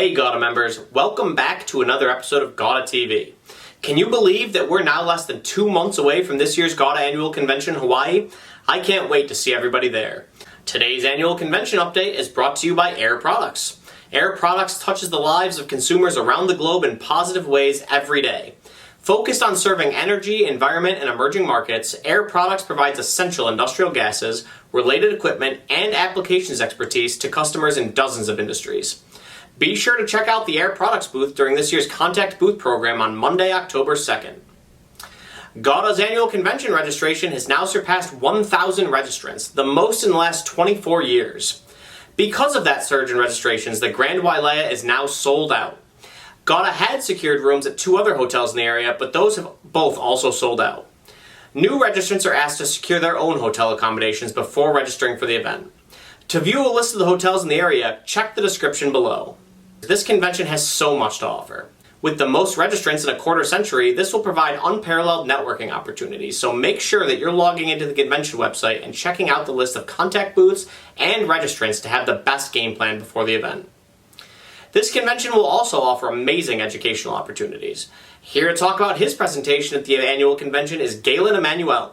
Hey GAWDA members, welcome back to another episode of GAWDA TV. Can you believe that we're now less than 2 months away from this year's GAWDA Annual Convention in Hawaii? I can't wait to see everybody there. Today's annual convention update is brought to you by Air Products. Air Products touches the lives of consumers around the globe in positive ways every day. Focused on serving energy, environment, and emerging markets, Air Products provides essential industrial gases, related equipment, and applications expertise to customers in dozens of industries. Be sure to check out the Air Products booth during this year's Contact Booth program on Monday, October 2nd. GAWDA's annual convention registration has now surpassed 1,000 registrants, the most in the last 24 years. Because of that surge in registrations, the Grand Wailea is now sold out. GAWDA had secured rooms at 2 other hotels in the area, but those have both also sold out. New registrants are asked to secure their own hotel accommodations before registering for the event. To view a list of the hotels in the area, check the description below. This convention has so much to offer. With the most registrants in a quarter century, this will provide unparalleled networking opportunities, so make sure that you're logging into the convention website and checking out the list of contact booths and registrants to have the best game plan before the event. This convention will also offer amazing educational opportunities. Here to talk about his presentation at the annual convention is Galen Emanuel.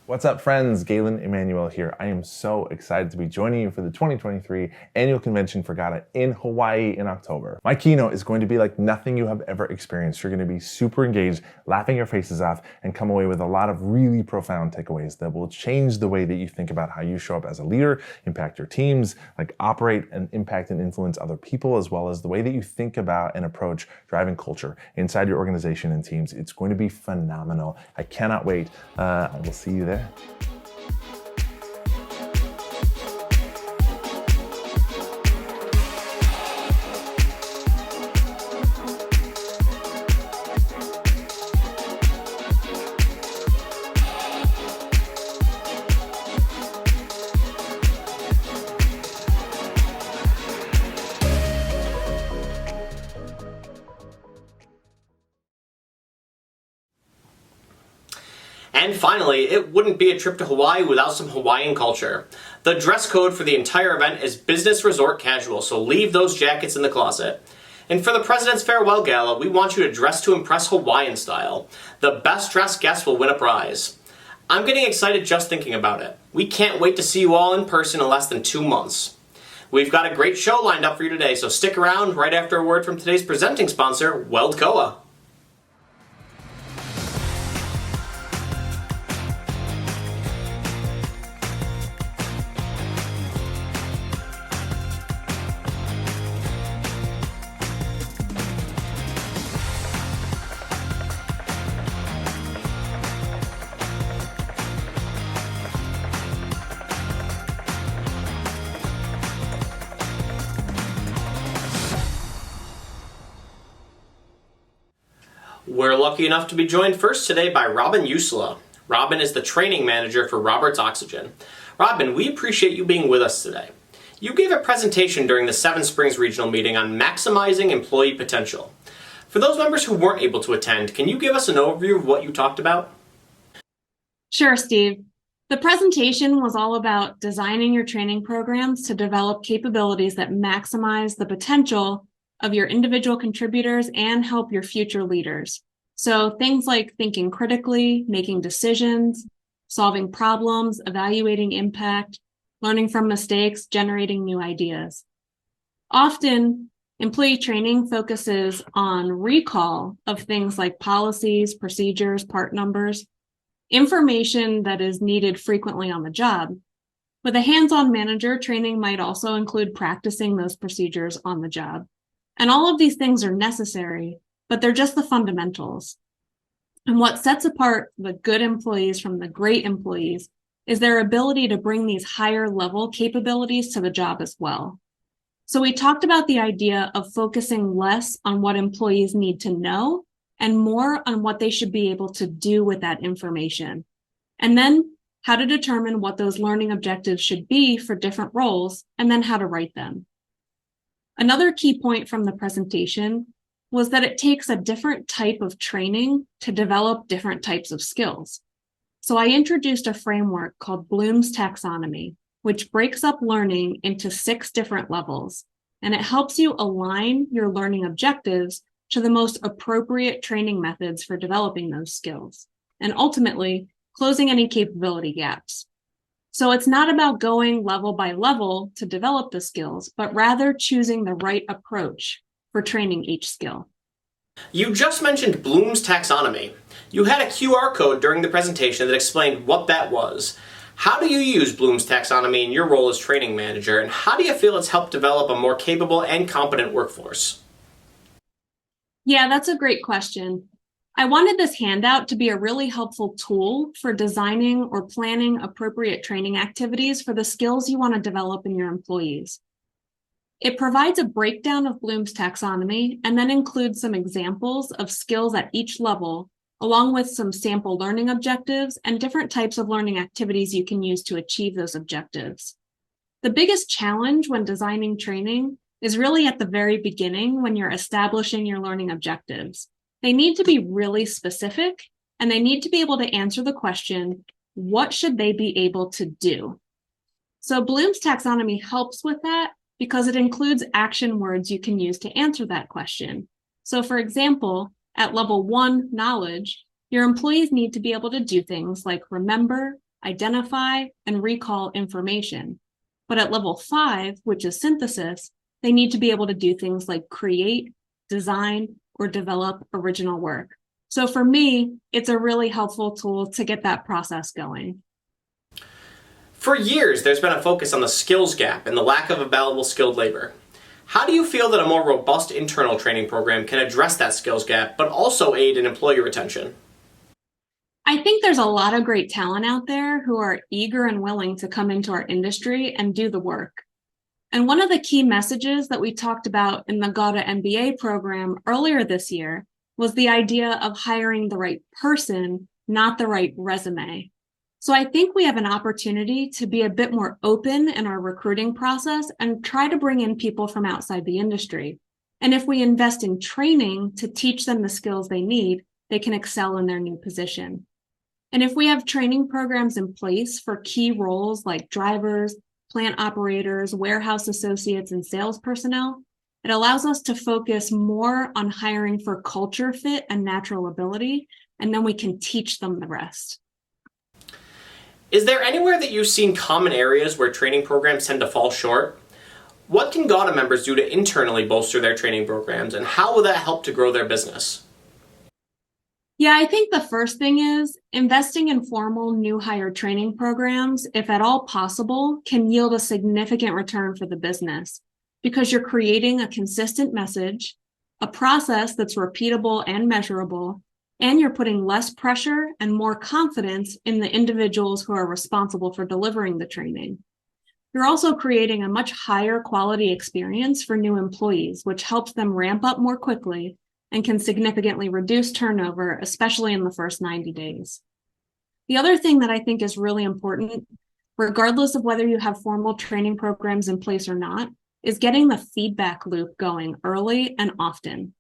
What's up, friends? Galen Emanuel here. I am so excited to be joining you for the 2023 Annual Convention for GAWDA in Hawaii in October. My keynote is going to be like nothing you have ever experienced. You're going to be super engaged, laughing your faces off, and come away with a lot of really profound takeaways that will change the way that you think about how you show up as a leader, impact your teams, like operate and impact and influence other people, as well as the way that you think about and approach driving culture inside your organization and teams. It's going to be phenomenal. I cannot wait. I will see you there. And finally, it wouldn't be a trip to Hawaii without some Hawaiian culture. The dress code for the entire event is business resort casual, so leave those jackets in the closet. And for the President's Farewell Gala, we want you to dress to impress Hawaiian style. The best dressed guest will win a prize. I'm getting excited just thinking about it. We can't wait to see you all in person in less than 2 months. We've got a great show lined up for you today, so stick around right after a word from today's presenting sponsor, Weldcoa. We're lucky enough to be joined first today by Robin Jussila. Robin is the training manager for Robert's Oxygen. Robin, we appreciate you being with us today. You gave a presentation during the Seven Springs Regional Meeting on maximizing employee potential. For those members who weren't able to attend, can you give us an overview of what you talked about? Sure, Steve. The presentation was all about designing your training programs to develop capabilities that maximize the potential of your individual contributors and help your future leaders. So things like thinking critically, making decisions, solving problems, evaluating impact, learning from mistakes, generating new ideas. Often, employee training focuses on recall of things like policies, procedures, part numbers, information that is needed frequently on the job. With a hands-on manager, training might also include practicing those procedures on the job. And all of these things are necessary, but they're just the fundamentals. And what sets apart the good employees from the great employees is their ability to bring these higher level capabilities to the job as well. So we talked about the idea of focusing less on what employees need to know and more on what they should be able to do with that information. And then how to determine what those learning objectives should be for different roles, and then how to write them. Another key point from the presentation was that it takes a different type of training to develop different types of skills. So I introduced a framework called Bloom's taxonomy, which breaks up learning into 6 different levels. and it helps you align your learning objectives to the most appropriate training methods for developing those skills, and ultimately closing any capability gaps. So it's not about going level by level to develop the skills, but rather choosing the right approach for training each skill. You just mentioned Bloom's taxonomy. You had a QR code during the presentation that explained what that was. How do you use Bloom's taxonomy in your role as training manager, and how do you feel it's helped develop a more capable and competent workforce? Yeah, that's a great question. I wanted this handout to be a really helpful tool for designing or planning appropriate training activities for the skills you want to develop in your employees. It provides a breakdown of Bloom's taxonomy and then includes some examples of skills at each level, along with some sample learning objectives and different types of learning activities you can use to achieve those objectives. The biggest challenge when designing training is really at the very beginning when you're establishing your learning objectives. They need to be really specific, and they need to be able to answer the question, what should they be able to do? So Bloom's taxonomy helps with that because it includes action words you can use to answer that question. So for example, at level 1, knowledge, your employees need to be able to do things like remember, identify, and recall information. But at level 5, which is synthesis, they need to be able to do things like create, design, or develop original work. So for me, it's a really helpful tool to get that process going. For years, there's been a focus on the skills gap and the lack of available skilled labor. How do you feel that a more robust internal training program can address that skills gap, but also aid in employee retention? I think there's a lot of great talent out there who are eager and willing to come into our industry and do the work. And one of the key messages that we talked about in the GAWDA MBA program earlier this year was the idea of hiring the right person, not the right resume. So I think we have an opportunity to be a bit more open in our recruiting process and try to bring in people from outside the industry. And if we invest in training to teach them the skills they need, they can excel in their new position. And if we have training programs in place for key roles like drivers, plant operators, warehouse associates, and sales personnel, it allows us to focus more on hiring for culture fit and natural ability, and then we can teach them the rest. Is there anywhere that you've seen common areas where training programs tend to fall short? What can GAWDA members do to internally bolster their training programs, and how will that help to grow their business? Yeah, I think the first thing is investing in formal new hire training programs, if at all possible, can yield a significant return for the business because you're creating a consistent message, a process that's repeatable and measurable, and you're putting less pressure and more confidence in the individuals who are responsible for delivering the training. You're also creating a much higher quality experience for new employees, which helps them ramp up more quickly and can significantly reduce turnover, especially in the first 90 days. The other thing that I think is really important, regardless of whether you have formal training programs in place or not, is getting the feedback loop going early and often.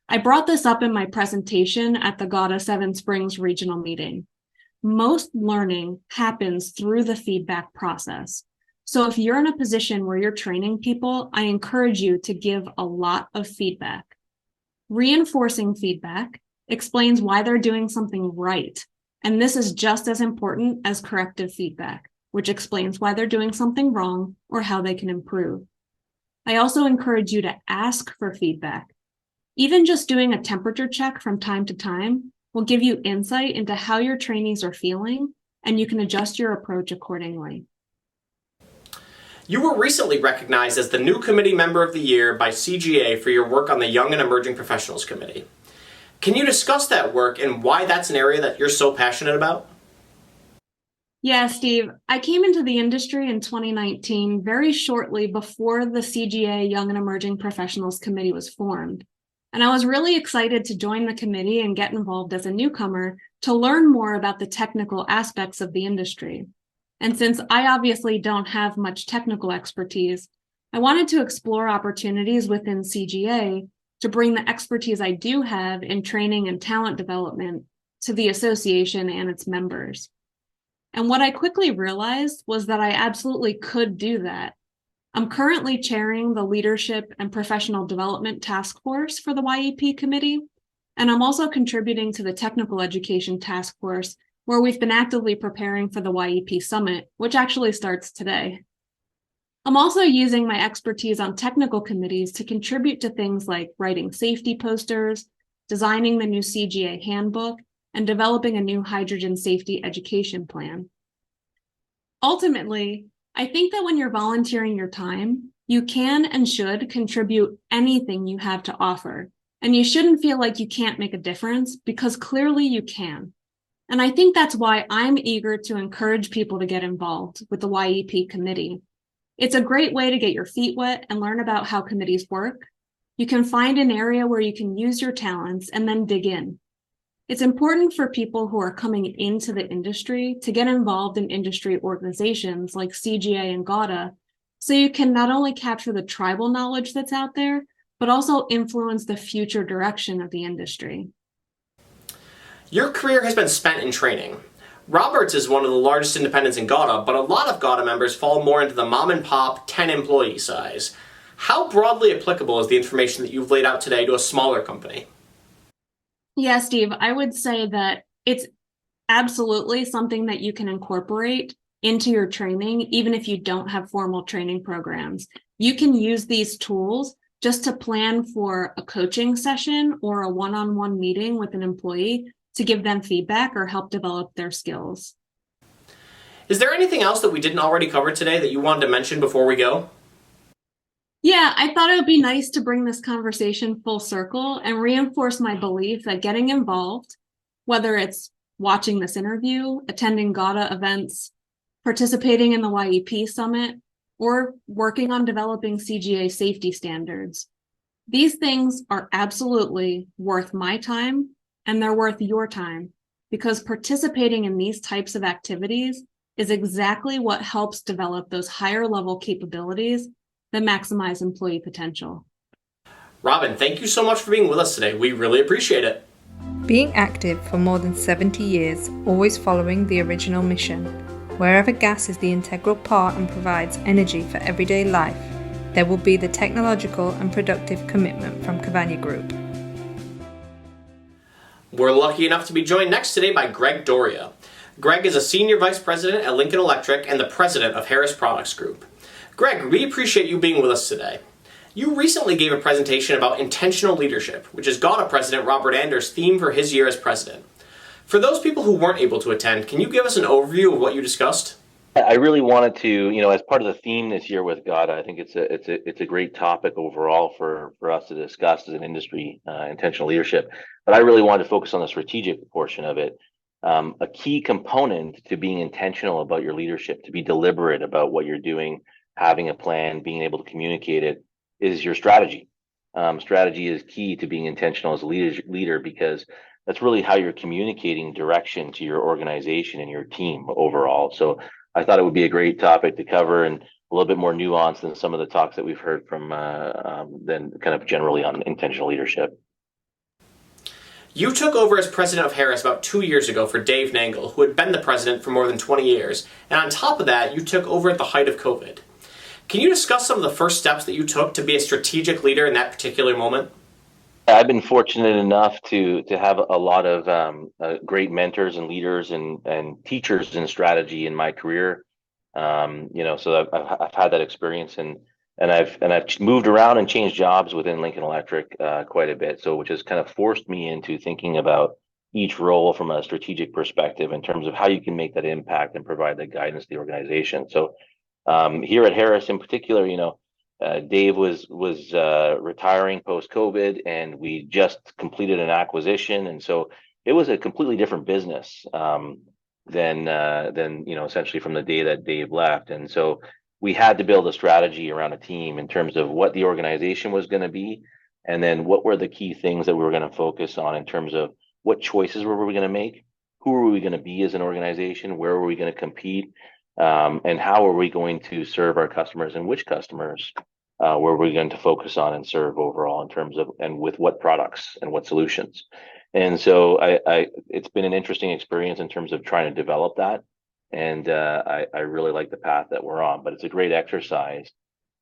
I brought this up in my presentation at the GAWDA Seven Springs regional meeting. Most learning happens through the feedback process. So if you're in a position where you're training people, I encourage you to give a lot of feedback. Reinforcing feedback explains why they're doing something right. And this is just as important as corrective feedback, which explains why they're doing something wrong or how they can improve. I also encourage you to ask for feedback. Even just doing a temperature check from time to time will give you insight into how your trainees are feeling, and you can adjust your approach accordingly. You were recently recognized as the new committee member of the year by CGA for your work on the Young and Emerging Professionals Committee. Can you discuss that work and why that's an area that you're so passionate about? Yeah, Steve, I came into the industry in 2019, very shortly before the CGA Young and Emerging Professionals Committee was formed. And I was really excited to join the committee and get involved as a newcomer to learn more about the technical aspects of the industry. And since I obviously don't have much technical expertise, I wanted to explore opportunities within CGA to bring the expertise I do have in training and talent development to the association and its members. And what I quickly realized was that I absolutely could do that. I'm currently chairing the Leadership and Professional Development Task Force for the YEP Committee, and I'm also contributing to the Technical Education Task Force, where we've been actively preparing for the YEP Summit, which actually starts today. I'm also using my expertise on technical committees to contribute to things like writing safety posters, designing the new CGA handbook, and developing a new hydrogen safety education plan. Ultimately, I think that when you're volunteering your time, you can and should contribute anything you have to offer, and you shouldn't feel like you can't make a difference, because clearly you can. And I think that's why I'm eager to encourage people to get involved with the YEP committee. It's a great way to get your feet wet and learn about how committees work. You can find an area where you can use your talents and then dig in. It's important for people who are coming into the industry to get involved in industry organizations like CGA and GAWDA, so you can not only capture the tribal knowledge that's out there, but also influence the future direction of the industry. Your career has been spent in training. Roberts is one of the largest independents in GAWDA, but a lot of GAWDA members fall more into the mom and pop 10-employee size. How broadly applicable is the information that you've laid out today to a smaller company? Yeah, Steve, I would say that it's absolutely something that you can incorporate into your training, even if you don't have formal training programs. You can use these tools just to plan for a coaching session or a one-on-one meeting with an employee to give them feedback or help develop their skills. Is there anything else that we didn't already cover today that you wanted to mention before we go? Yeah, I thought it would be nice to bring this conversation full circle and reinforce my belief that getting involved, whether it's watching this interview, attending GAWDA events, participating in the YEP Summit, or working on developing CGA safety standards, these things are absolutely worth my time, and they're worth your time, because participating in these types of activities is exactly what helps develop those higher level capabilities that maximize employee potential. Robin, thank you so much for being with us today. We really appreciate it. Being active for more than 70 years, always following the original mission. Wherever gas is the integral part and provides energy for everyday life, there will be the technological and productive commitment from Cavagna Group. We're lucky enough to be joined next today by Greg Doria. Greg is a Senior Vice President at Lincoln Electric and the President of Harris Products Group. Greg, we appreciate you being with us today. You recently gave a presentation about intentional leadership, which is GAWDA President Robert Anders' theme for his year as president. For those people who weren't able to attend, can you give us an overview of what you discussed? I really wanted to, as part of the theme this year with GAWDA, I think it's a great topic overall for us to discuss as an industry, intentional leadership. But I really wanted to focus on the strategic portion of it. A key component to being intentional about your leadership, to be deliberate about what you're doing, having a plan, being able to communicate it, is your strategy. Strategy is key to being intentional as a leader, because that's really how you're communicating direction to your organization and your team overall. So I thought it would be a great topic to cover, and a little bit more nuanced than some of the talks that we've heard from than kind of generally on intentional leadership. You took over as president of Harris about 2 years ago for Dave Nangle, who had been the president for more than 20 years. And on top of that, you took over at the height of COVID. Can you discuss some of the first steps that you took to be a strategic leader in that particular moment? I've been fortunate enough to have a lot of great mentors and leaders and teachers in strategy in my career. So I've had that experience, and I've moved around and changed jobs within Lincoln Electric quite a bit. So which has kind of forced me into thinking about each role from a strategic perspective in terms of how you can make that impact and provide that guidance to the organization. So here at Harris in particular, Dave was retiring post-COVID, and we just completed an acquisition, and so it was a completely different business than essentially from the day that Dave left. And so we had to build a strategy around a team in terms of what the organization was going to be, and then what were the key things that we were going to focus on in terms of what choices were we going to make, who were we going to be as an organization, where were we going to compete, and how are we going to serve our customers, and which customers were we going to focus on and serve overall in terms of, and with what products and what solutions. And so it's been an interesting experience in terms of trying to develop that. And I really like the path that we're on, but it's a great exercise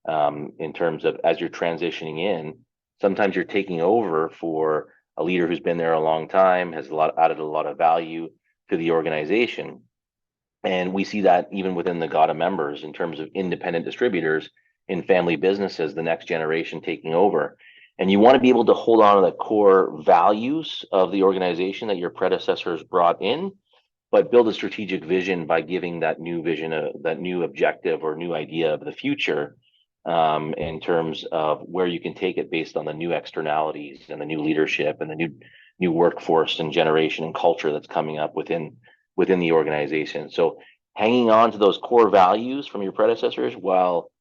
in terms of as you're transitioning in, sometimes you're taking over for a leader who's been there a long time, has added a lot of value to the organization. And we see that even within the GAWDA members in terms of independent distributors in family businesses, the next generation taking over. And you want to be able to hold on to the core values of the organization that your predecessors brought in, but build a strategic vision by giving that new vision, that new objective or new idea of the future, in terms of where you can take it based on the new externalities and the new leadership and the new workforce and generation and culture that's coming up within the organization. So hanging on to those core values from your predecessors while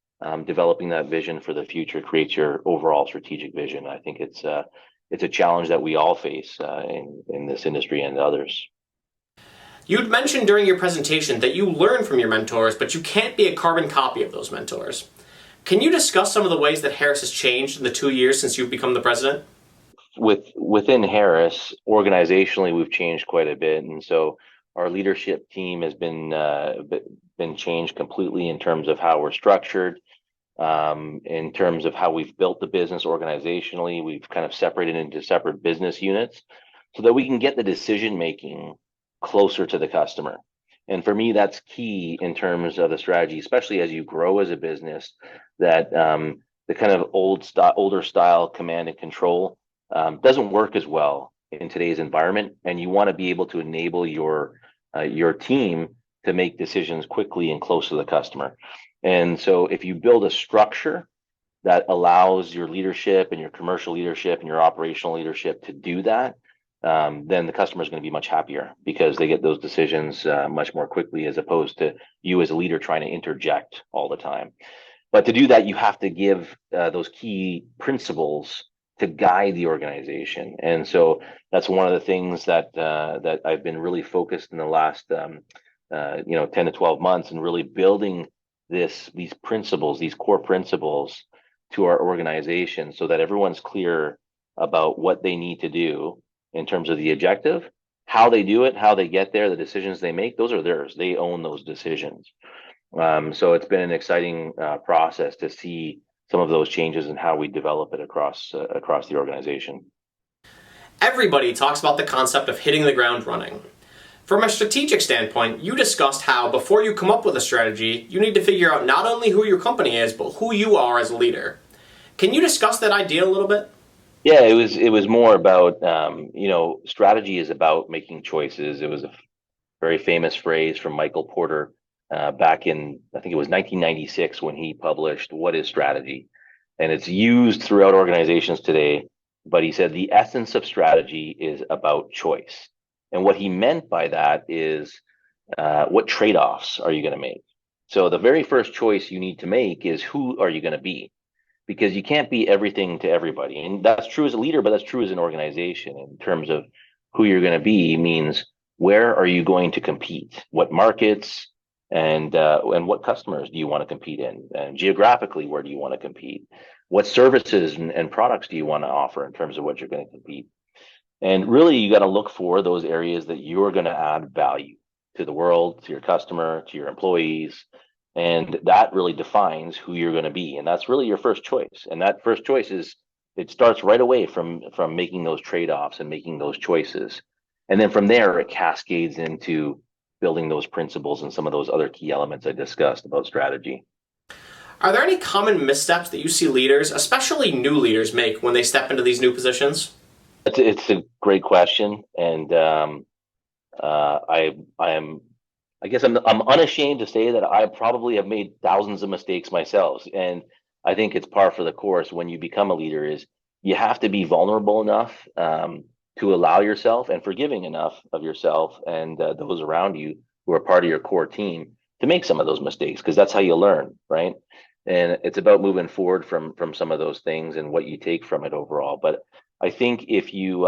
developing that vision for the future creates your overall strategic vision. I think it's a challenge that we all face in this industry and others. You'd mentioned during your presentation that you learn from your mentors, but you can't be a carbon copy of those mentors. Can you discuss some of the ways that Harris has changed in the 2 years since you've become the president? Within Harris, organizationally, we've changed quite a bit, and so our leadership team has been changed completely in terms of how we're structured, in terms of how we've built the business organizationally. We've kind of separated into separate business units so that we can get the decision making closer to the customer. And for me, that's key in terms of the strategy, especially as you grow as a business, that the kind of older style command and control doesn't work as well in today's environment. And you want to be able to enable your team to make decisions quickly and close to the customer. And so if you build a structure that allows your leadership and your commercial leadership and your operational leadership to do that, then the customer is going to be much happier because they get those decisions much more quickly, as opposed to you as a leader trying to interject all the time. But to do that, you have to give those key principles to guide the organization. And so that's one of the things that I've been really focused in the last 10 to 12 months, and really building these principles, these core principles to our organization, so that everyone's clear about what they need to do in terms of the objective, how they do it, how they get there, the decisions they make, those are theirs. They own those decisions. So it's been an exciting process to see some of those changes and how we develop it across the organization. Everybody talks about the concept of hitting the ground running. From a strategic standpoint, you discussed how before you come up with a strategy, you need to figure out not only who your company is, but who you are as a leader. Can you discuss that idea a little bit? Yeah, it was more about strategy is about making choices. It was a very famous phrase from Michael Porter back in, I think it was 1996, when he published What is Strategy? And it's used throughout organizations today. But he said the essence of strategy is about choice. And what he meant by that is what trade-offs are you going to make? So the very first choice you need to make is, who are you going to be? Because you can't be everything to everybody. And that's true as a leader, but that's true as an organization. In terms of who you're going to be means, where are you going to compete? What markets and what customers do you want to compete in? And geographically, where do you want to compete? What services and products do you want to offer in terms of what you're going to compete? And really, you got to look for those areas that you're going to add value to the world, to your customer, to your employees. And that really defines who you're going to be. And that's really your first choice. And that first choice it starts right away from making those trade-offs and making those choices. And then from there, it cascades into building those principles and some of those other key elements I discussed about strategy. Are there any common missteps that you see leaders, especially new leaders, make when they step into these new positions? It's a great question. And I guess I'm unashamed to say that I probably have made thousands of mistakes myself. And I think it's par for the course when you become a leader is you have to be vulnerable enough to allow yourself, and forgiving enough of yourself and those around you who are part of your core team to make some of those mistakes, because that's how you learn, right? And it's about moving forward from some of those things and what you take from it overall. But I think if you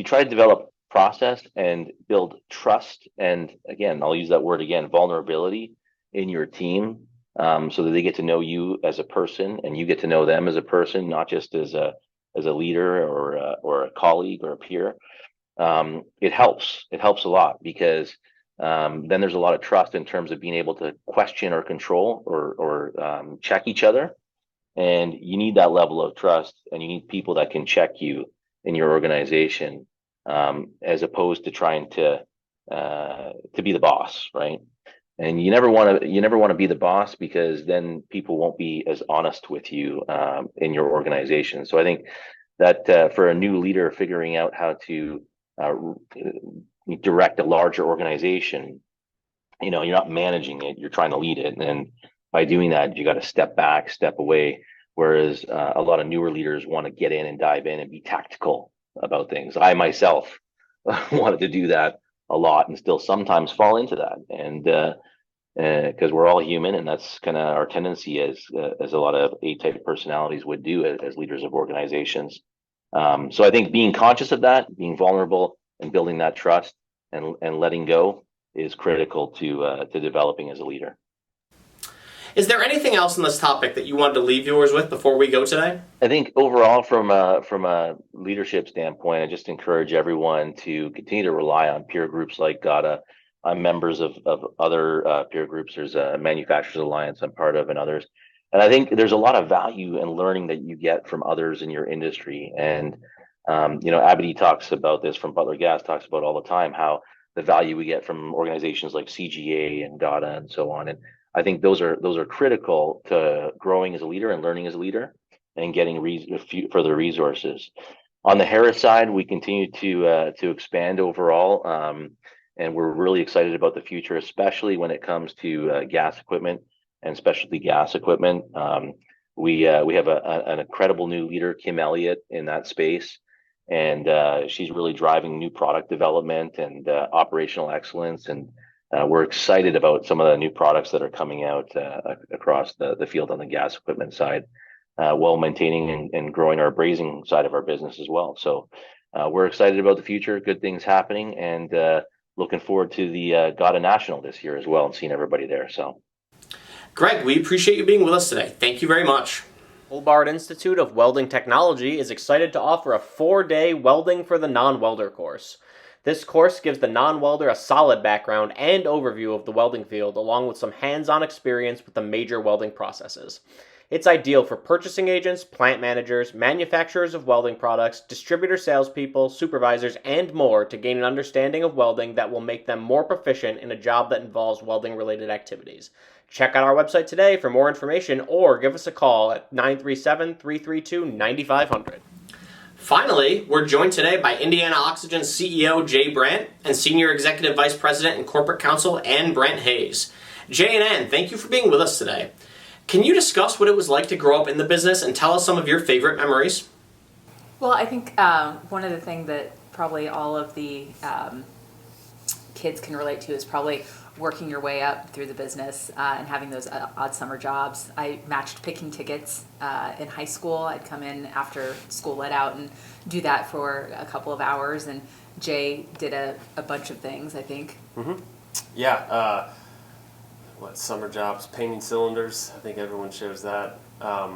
try to develop process and build trust, and again, I'll use that word again, vulnerability in your team, so that they get to know you as a person and you get to know them as a person, not just as a leader or a colleague or a peer. It helps a lot, because then there's a lot of trust in terms of being able to question or control or check each other. And you need that level of trust, and you need people that can check you in your organization, as opposed to trying to be the boss, right? And you never want to be the boss, because then people won't be as honest with you in your organization. So I think that for a new leader, figuring out how to direct a larger organization, you're not managing it, you're trying to lead it. And by doing that, you got to step back, step away. Whereas a lot of newer leaders want to get in and dive in and be tactical about things. I myself wanted to do that a lot, and still sometimes fall into that. And because we're all human, and that's kind of our tendency as a lot of A-type personalities would do as leaders of organizations. So I think being conscious of that, being vulnerable, and building that trust and letting go is critical to developing as a leader. Is there anything else on this topic that you wanted to leave viewers with before we go today? I think overall, from a leadership standpoint, I just encourage everyone to continue to rely on peer groups like GAWDA. I'm members of other peer groups. There's a Manufacturers Alliance I'm part of, and others. And I think there's a lot of value and learning that you get from others in your industry. And Abby talks about this from Butler Gas, talks about all the time how the value we get from organizations like CGA and GAWDA and so on. And I think those are critical to growing as a leader and learning as a leader and getting further resources. On the Harris side, we continue to expand overall, and we're really excited about the future, especially when it comes to gas equipment and specialty gas equipment. We have an incredible new leader, Kim Elliott, in that space, and she's really driving new product development and operational excellence. And we're excited about some of the new products that are coming out across the field on the gas equipment side, while maintaining and growing our brazing side of our business as well. So we're excited about the future, good things happening, and looking forward to the GAWDA National this year as well, and seeing everybody there. So, Greg, we appreciate you being with us today. Thank you very much. Hobart Institute of Welding Technology is excited to offer a 4-day Welding for the Non-Welder course. This course gives the non-welder a solid background and overview of the welding field, along with some hands-on experience with the major welding processes. It's ideal for purchasing agents, plant managers, manufacturers of welding products, distributor salespeople, supervisors, and more to gain an understanding of welding that will make them more proficient in a job that involves welding-related activities. Check out our website today for more information, or give us a call at 937-332-9500. Finally, we're joined today by Indiana Oxygen's CEO, Jay Brant, and Senior Executive Vice President and Corporate Counsel, Ann Brant Hayes. Jay and Ann, thank you for being with us today. Can you discuss what it was like to grow up in the business and tell us some of your favorite memories? Well, I think one of the things that probably all of the kids can relate to is probably working your way up through the business and having those odd summer jobs. I matched picking tickets in high school. I'd come in after school let out and do that for a couple of hours, and Jay did a bunch of things, I think. Mm-hmm. Yeah, summer jobs, painting cylinders. I think everyone shares that. I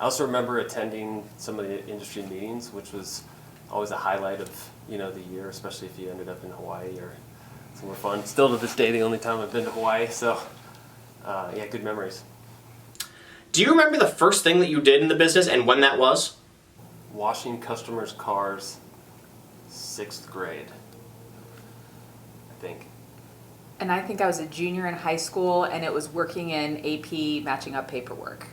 also remember attending some of the industry meetings, which was always a highlight of the year, especially if you ended up in Hawaii or somewhere fun. Still to this day, the only time I've been to Hawaii. So, yeah, good memories. Do you remember the first thing that you did in the business and when that was? Washing customers' cars, 6th grade, I think. And I think I was a junior in high school, and it was working in AP, matching up paperwork.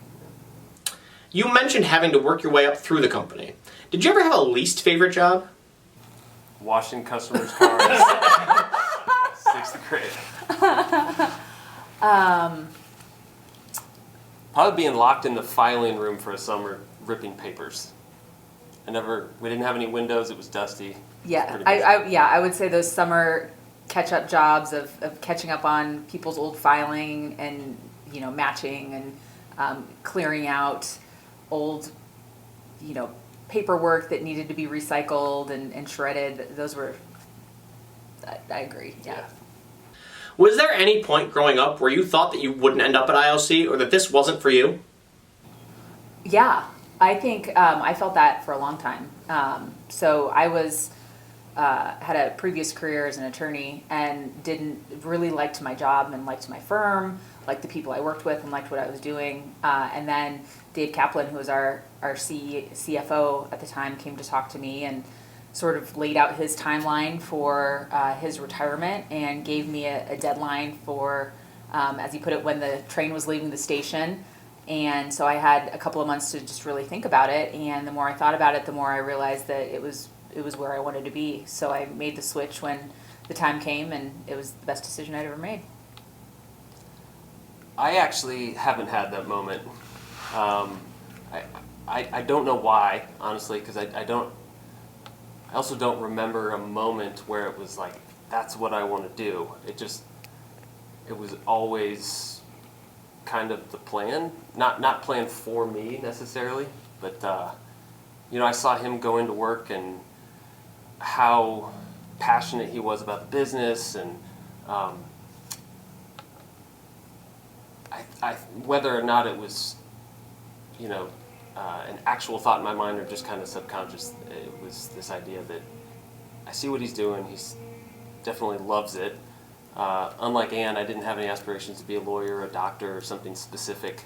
You mentioned having to work your way up through the company. Did you ever have a least favorite job? Washing customers' cars, 6th grade. Probably being locked in the filing room for a summer, ripping papers. We didn't have any windows. It was dusty. Yeah, I would say those summer catch-up jobs of catching up on people's old filing and matching and clearing out old paperwork that needed to be recycled and shredded. Those were, I agree. Yeah. Was there any point growing up where you thought that you wouldn't end up at ILC or that this wasn't for you? Yeah, I think I felt that for a long time. So I was had a previous career as an attorney and didn't really liked my job and liked my firm, liked the people I worked with and liked what I was doing. And then Dave Kaplan, who was our CFO at the time, came to talk to me and sort of laid out his timeline for his retirement and gave me a deadline for, as he put it, when the train was leaving the station. And so I had a couple of months to just really think about it. And the more I thought about it, the more I realized that it was where I wanted to be. So I made the switch when the time came, and it was the best decision I'd ever made. I actually haven't had that moment. I don't know why, honestly, because I also don't remember a moment where it was like, that's what I want to do. It was always kind of the plan, not planned for me necessarily, but I saw him go into work and how passionate he was about the business, and I whether or not it was an actual thought in my mind or just kind of subconscious, it was this idea that I see what he's doing. He's definitely loves it. Unlike Anne, I didn't have any aspirations to be a lawyer, a doctor, or something specific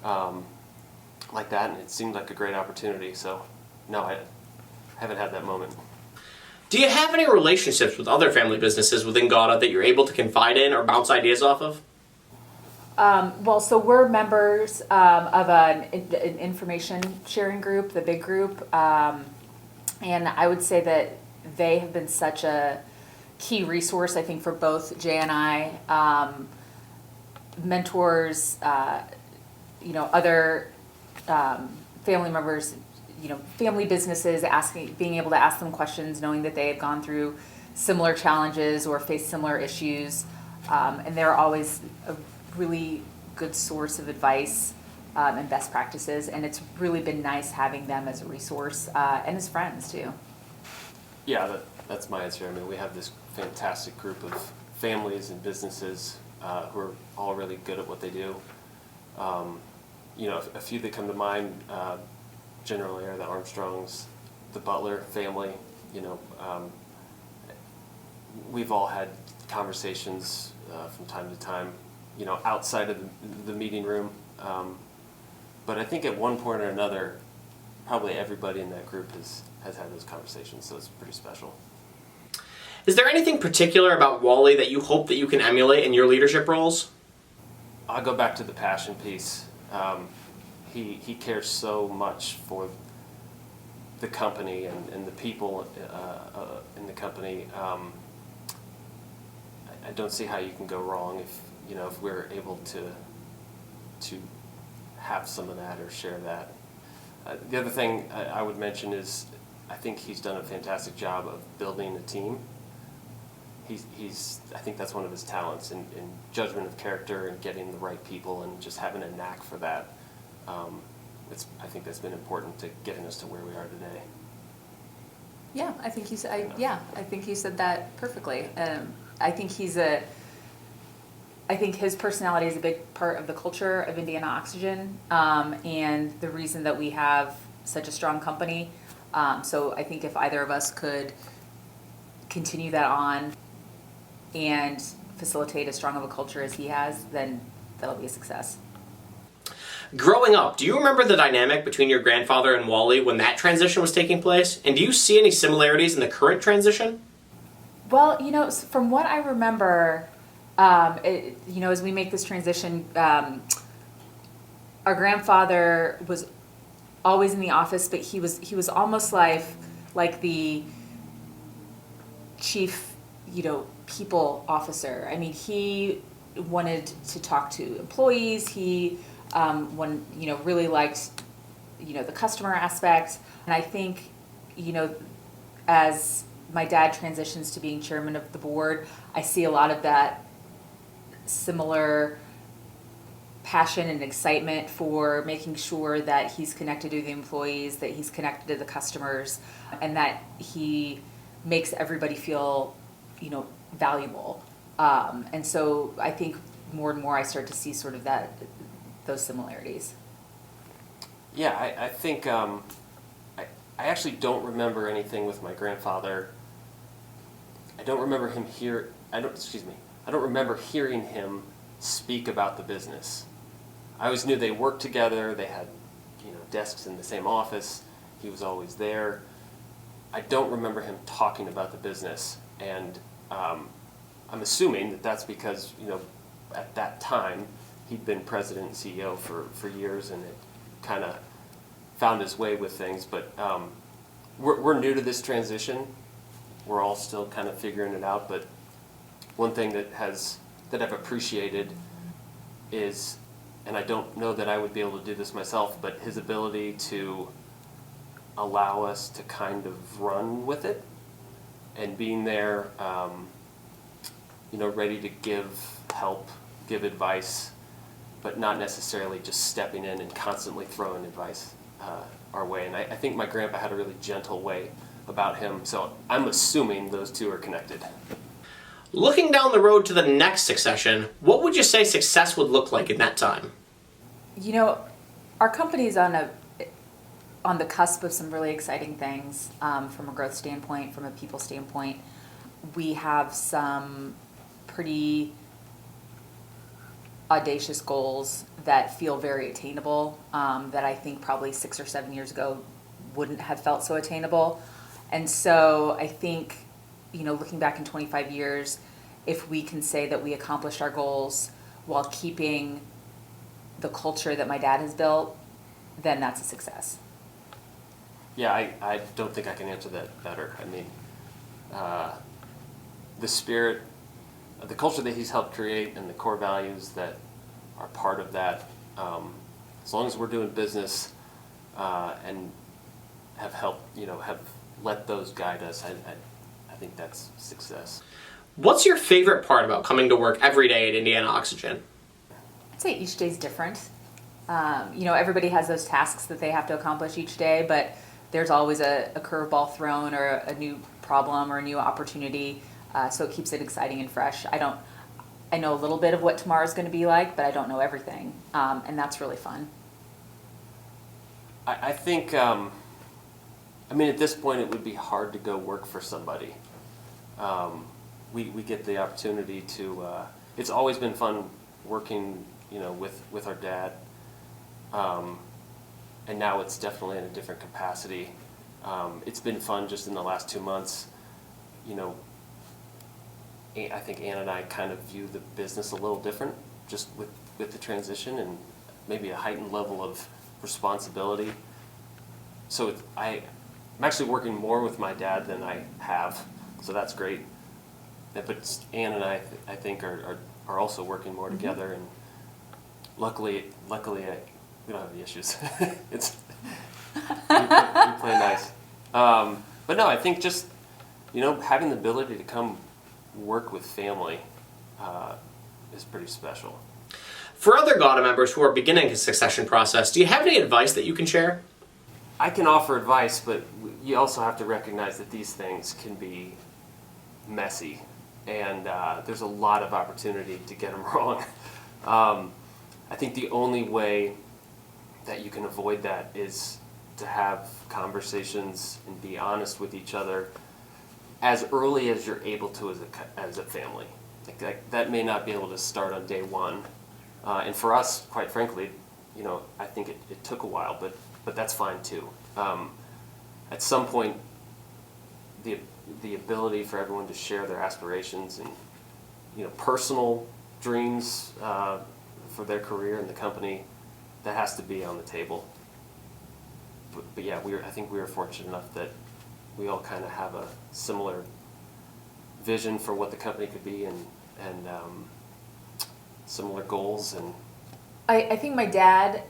like that, and it seemed like a great opportunity. So, no, I haven't had that moment. Do you have any relationships with other family businesses within GAWDA that you're able to confide in or bounce ideas off of? So we're members of an information sharing group, the big group, and I would say that they have been such a key resource, I think, for both Jay and I, mentors, other family members, family businesses, being able to ask them questions, knowing that they had gone through similar challenges or faced similar issues, and they're always a really good source of advice and best practices, and it's really been nice having them as a resource and as friends too. Yeah, that's my answer. I mean, we have this fantastic group of families and businesses who are all really good at what they do. A few that come to mind generally are the Armstrongs, the Butler family. We've all had conversations from time to time, outside of the meeting room. But I think at one point or another, probably everybody in that group has had those conversations, so it's pretty special. Is there anything particular about Wally that you hope that you can emulate in your leadership roles? I'll go back to the passion piece. He cares so much for the company and the people in the company. I don't see how you can go wrong if we're able to have some of that or share that. The other thing I would mention is I think he's done a fantastic job of building a team. I think that's one of his talents in judgment of character and getting the right people and just having a knack for that. I think that's been important to getting us to where we are today. Yeah, I think you said that perfectly. I think I think his personality is a big part of the culture of Indiana Oxygen, and the reason that we have such a strong company. So I think if either of us could continue that on and facilitate as strong of a culture as he has, then that'll be a success. Growing up, do you remember the dynamic between your grandfather and Wally when that transition was taking place? And do you see any similarities in the current transition? Well, from what I remember, as we make this transition, our grandfather was always in the office, but he was almost like the chief, people officer. I mean, he wanted to talk to employees. He really liked, the customer aspect. And I think, as my dad transitions to being chairman of the board, I see a lot of that similar passion and excitement for making sure that he's connected to the employees, that he's connected to the customers, and that he makes everybody feel, valuable. And so I think more and more I start to see sort of those similarities. Yeah, I think I actually don't remember anything with my grandfather don't remember him here. I don't remember hearing him speak about the business. I always knew they worked together. They had, desks in the same office. He was always there. I don't remember him talking about the business, and I'm assuming that that's because at that time he'd been president and CEO for years, and it kind of found his way with things. But we're new to this transition. We're all still kind of figuring it out. But one thing that I've appreciated is, and I don't know that I would be able to do this myself, but his ability to allow us to kind of run with it, and being there, ready to give help, give advice, but not necessarily just stepping in and constantly throwing advice our way. And I think my grandpa had a really gentle way about him, so I'm assuming those two are connected. Looking down the road to the next succession, what would you say success would look like in that time? Our company's on the cusp of some really exciting things from a growth standpoint, from a people standpoint. We have some pretty audacious goals that feel very attainable, that I think probably 6 or 7 years ago wouldn't have felt so attainable. And so I think, looking back in 25 years, if we can say that we accomplished our goals while keeping the culture that my dad has built, then that's a success. Yeah, I don't think I can answer that better. I mean, the spirit, the culture that he's helped create, and the core values that are part of that, as long as we're doing business and have helped, have let those guide us, I think that's success. What's your favorite part about coming to work every day at Indiana Oxygen? I'd say each day's different. Everybody has those tasks that they have to accomplish each day, but there's always a curveball thrown, or a new problem or a new opportunity, so it keeps it exciting and fresh. I know a little bit of what tomorrow's going to be like, but I don't know everything, and that's really fun. I think, at this point it would be hard to go work for somebody. We get the opportunity to, it's always been fun working, with our dad. And now it's definitely in a different capacity. It's been fun just in the last 2 months. I think Ann and I kind of view the business a little different, just with the transition, and maybe a heightened level of responsibility. So I'm actually working more with my dad than I have, so that's great. But Ann and I think are also working more together, and luckily we don't have any issues. We play nice. But no, I think just having the ability to come work with family is pretty special. For other GAWDA members who are beginning the succession process, do you have any advice that you can share? I can offer advice, but you also have to recognize that these things can be messy, and there's a lot of opportunity to get them wrong. I think the only way that you can avoid that is to have conversations and be honest with each other as early as you're able to as a family. That may not be able to start on day one, and for us, quite frankly, I think it took a while, but that's fine too. At some point, the ability for everyone to share their aspirations and personal dreams for their career in the company, that has to be on the table. But yeah, I think we were fortunate enough that we all kind of have a similar vision for what the company could be, and similar goals. And I think my dad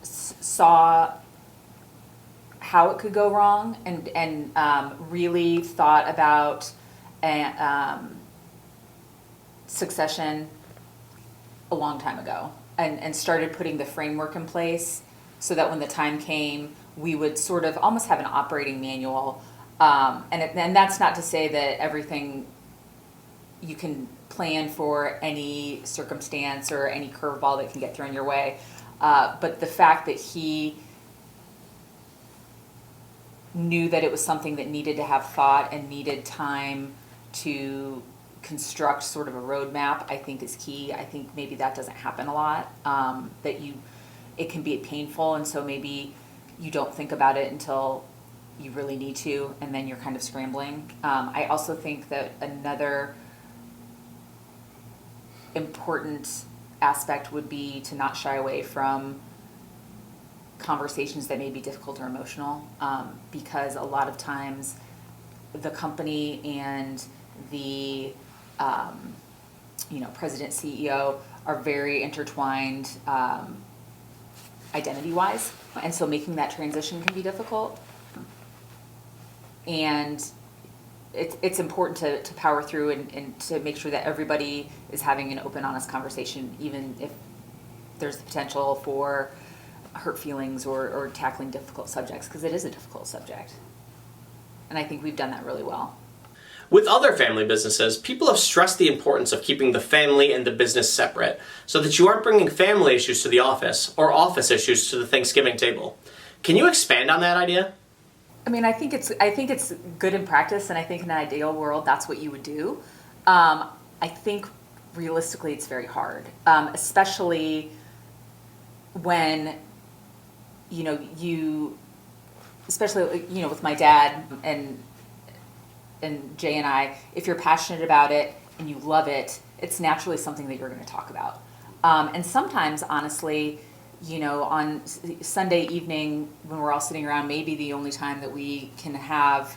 saw how it could go wrong, and really thought about succession a long time ago, and started putting the framework in place so that when the time came, we would sort of almost have an operating manual. And that's not to say that everything you can plan for any circumstance or any curveball that can get thrown your way. But the fact that he knew that it was something that needed to have thought and needed time to construct sort of a roadmap, I think is key. I think maybe that doesn't happen a lot, it can be painful, and so maybe you don't think about it until you really need to, and then you're kind of scrambling. I also think that another important aspect would be to not shy away from conversations that may be difficult or emotional, because a lot of times the company and the president, CEO are very intertwined identity-wise, and so making that transition can be difficult. And it's important to power through and to make sure that everybody is having an open, honest conversation, even if there's the potential for hurt feelings or tackling difficult subjects, because it is a difficult subject. And I think we've done that really well. With other family businesses, people have stressed the importance of keeping the family and the business separate so that you aren't bringing family issues to the office or office issues to the Thanksgiving table. Can you expand on that idea? I mean, I think it's good in practice, and I think in an ideal world, that's what you would do. I think realistically, it's very hard, especially when, especially with my dad and Jay and I, if you're passionate about it and you love it, it's naturally something that you're going to talk about. And sometimes, honestly, on Sunday evening when we're all sitting around, maybe the only time that we can have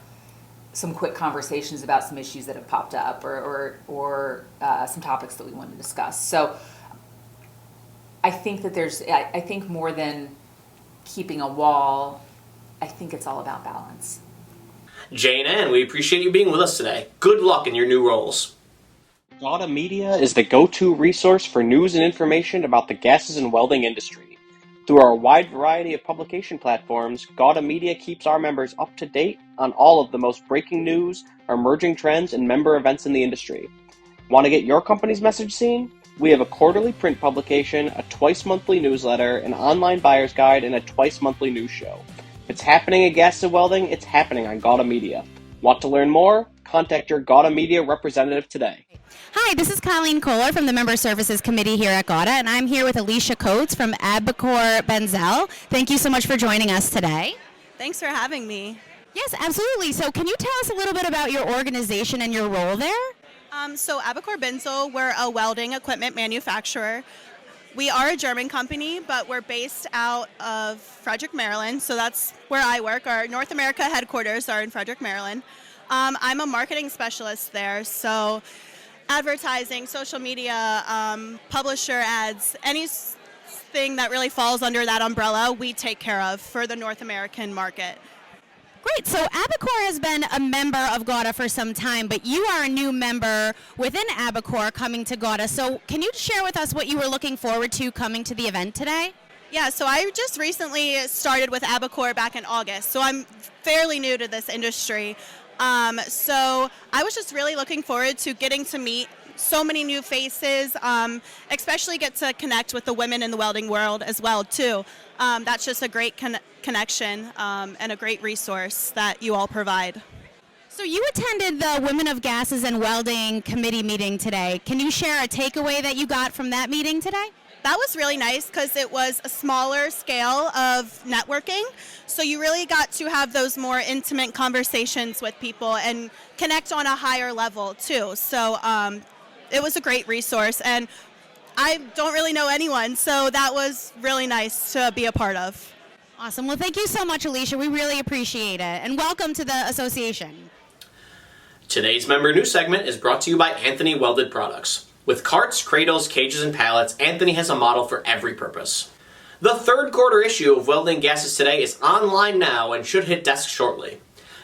some quick conversations about some issues that have popped up or some topics that we want to discuss. So I think that I think more than keeping a wall, I think it's all about balance. Jane Ann, we appreciate you being with us today. Good luck in your new roles. GAWDA Media is the go-to resource for news and information about the gases and welding industry. Through our wide variety of publication platforms, GAWDA Media keeps our members up to date on all of the most breaking news, emerging trends, and member events in the industry. Want to get your company's message seen? We have a quarterly print publication, a twice-monthly newsletter, an online buyer's guide, and a twice-monthly news show. If it's happening at Gases and Welding, it's happening on GAWDA Media. Want to learn more? Contact your GAWDA Media representative today. Hi, this is Colleen Kohler from the Member Services Committee here at GAWDA, and I'm here with Alicia Coates from Abacor Benzel. Thank you so much for joining us today. Thanks for having me. Yes, absolutely. So can you tell us a little bit about your organization and your role there? So Abacor Benzel, we're a welding equipment manufacturer. We are a German company, but we're based out of Frederick, Maryland, so that's where I work. Our North America headquarters are in Frederick, Maryland. I'm a marketing specialist there, so advertising, social media, publisher ads, anything that really falls under that umbrella, we take care of for the North American market. Great. So Abacor has been a member of GAWDA for some time, but you are a new member within Abacor coming to GAWDA. So can you share with us what you were looking forward to coming to the event today? Yeah, so I just recently started with Abacor back in August, so I'm fairly new to this industry. So I was just really looking forward to getting to meet so many new faces, especially get to connect with the women in the welding world as well, too. That's just a great connection and a great resource that you all provide. So you attended the Women of Gases and Welding Committee meeting today. Can you share a takeaway that you got from that meeting today? That was really nice because it was a smaller scale of networking. So you really got to have those more intimate conversations with people and connect on a higher level too. So it was a great resource, and I don't really know anyone, so that was really nice to be a part of. Awesome. Well, thank you so much, Alicia. We really appreciate it. And welcome to the association. Today's member news segment is brought to you by Anthony Welded Products. With carts, cradles, cages, and pallets, Anthony has a model for every purpose. The third quarter issue of Welding Gases Today is online now and should hit desks shortly.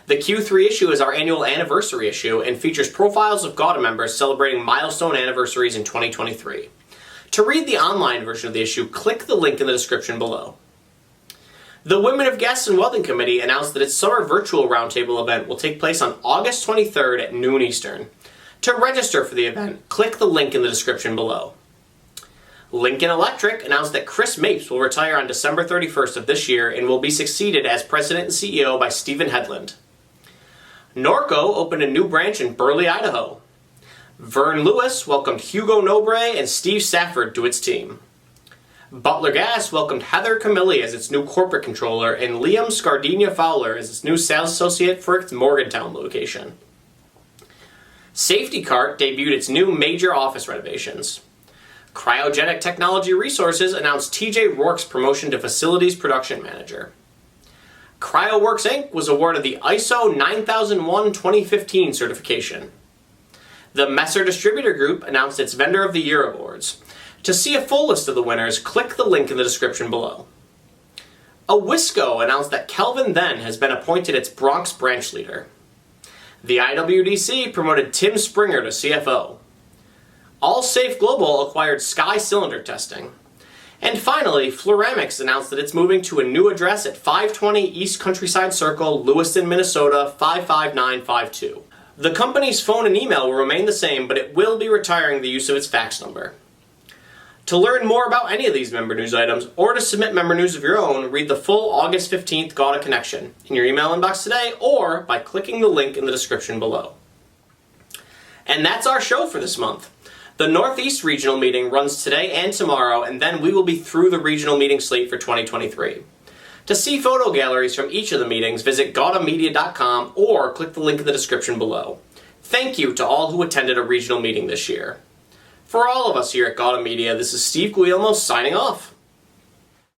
The Q3 issue is our annual anniversary issue and features profiles of GAWDA members celebrating milestone anniversaries in 2023. To read the online version of the issue, click the link in the description below. The Women of Gases and Welding Committee announced that its summer virtual roundtable event will take place on August 23rd at noon Eastern. To register for the event, click the link in the description below. Lincoln Electric announced that Chris Mapes will retire on December 31st of this year and will be succeeded as president and CEO by Stephen Hedlund. Norco opened a new branch in Burley, Idaho. Vern Lewis welcomed Hugo Nobre and Steve Safford to its team. Butler Gas welcomed Heather Camilli as its new corporate controller and Liam Scardina Fowler as its new sales associate for its Morgantown location. Safety Cart debuted its new major office renovations. Cryogenic Technology Resources announced TJ Rourke's promotion to Facilities Production Manager. CryoWorks Inc. was awarded the ISO 9001-2015 certification. The Messer Distributor Group announced its Vendor of the Year awards. To see a full list of the winners, click the link in the description below. Awisco announced that Kelvin Then has been appointed its Bronx branch leader. The IWDC promoted Tim Springer to CFO. Allsafe Global acquired Sky Cylinder Testing. And finally, Fluoramics announced that it's moving to a new address at 520 East Countryside Circle, Lewiston, Minnesota 55952. The company's phone and email will remain the same, but it will be retiring the use of its fax number. To learn more about any of these member news items, or to submit member news of your own, read the full August 15th GAWDA Connection in your email inbox today, or by clicking the link in the description below. And that's our show for this month. The Northeast Regional Meeting runs today and tomorrow, and then we will be through the regional meeting slate for 2023. To see photo galleries from each of the meetings, visit GAWDAmedia.com or click the link in the description below. Thank you to all who attended a regional meeting this year. For all of us here at GAWDA Media, this is Steve Guillermo signing off.